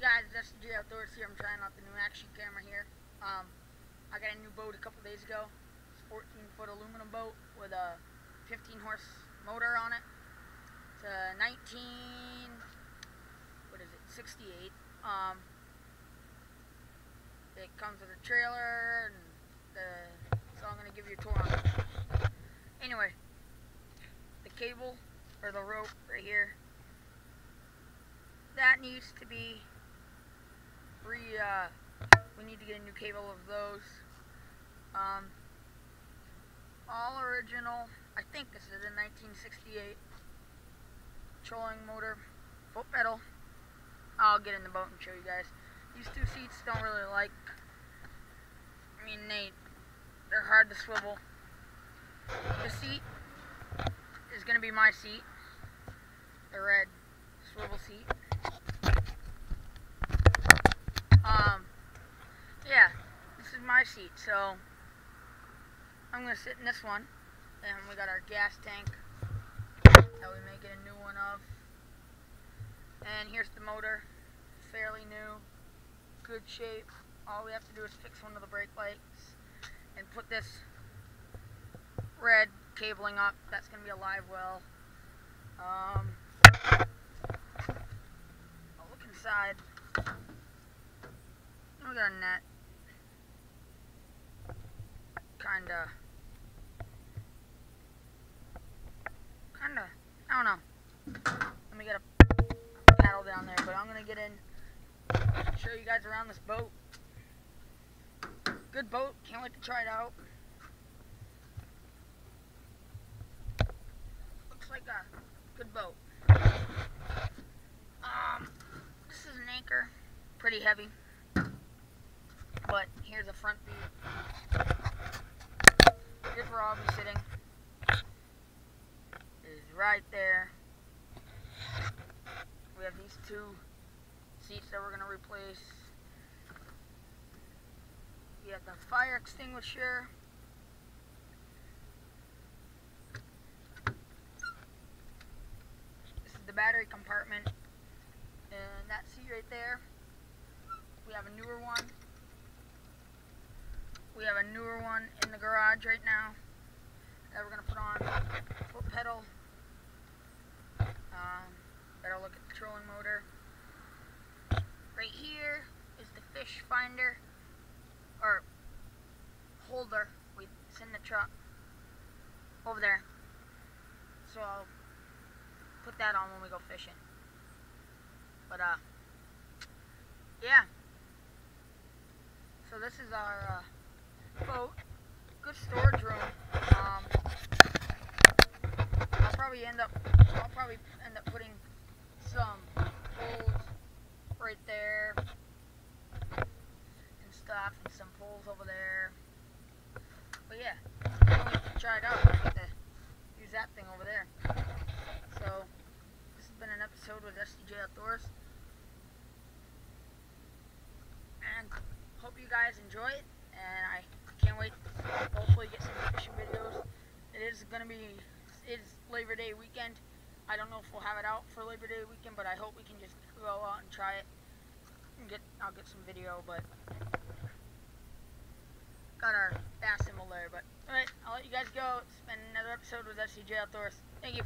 guys, SDJ Outdoors here. I'm trying out the new action camera here. I got a new boat a couple days ago. It's a 14-foot aluminum boat with a 15-horse motor on it. It's a 68. It comes with a trailer, and so I'm going to give you a tour on it. Anyway, the cable, or the rope right here, that needs to be we need to get a new cable of those. All original. I think this is a 1968 trolling motor, foot pedal. I'll get in the boat and show you guys. These two seats don't really like. I mean, they're hard to swivel. The seat is gonna be my seat, the red swivel seat. Yeah, this is my seat, so I'm gonna sit in this one. And we got our gas tank that we may get a new one of. And here's the motor, fairly new, good shape. All we have to do is fix one of the brake lights and put this red cabling up. That's gonna be a live well. I'll look inside. We got a net. Kinda, I don't know. Let me get a paddle down there, but I'm gonna get in, show you guys around this boat. Good boat, can't wait to try it out. Looks like a good boat. This is an anchor, pretty heavy, but here's a front view. Here's where I'll be sitting. Is right there. We have these two seats that we're gonna replace. We have the fire extinguisher. This is the battery compartment. And that seat right there. We have a newer one. We have a newer one in the garage right now that we're going to put on. Foot pedal. Better look at the trolling motor. Right here is the fish finder, or holder. It's in the truck over there. So I'll put that on when we go fishing. But yeah. So this is our boat. Good storage room. I'll probably end up putting some poles right there and stuff, and some poles over there. But yeah, I'm going to try it out. I get to use that thing over there. So this has been an episode with SDJ Outdoors, and hope you guys enjoy it. And I can't wait to hopefully get some fishing videos. It's Labor Day weekend. I don't know if we'll have it out for Labor Day weekend, but I hope we can just go out and try it. I'll get some video, but got our bass symbol there. But alright, I'll let you guys go. It's been another episode with SDJ Outdoors. Thank you.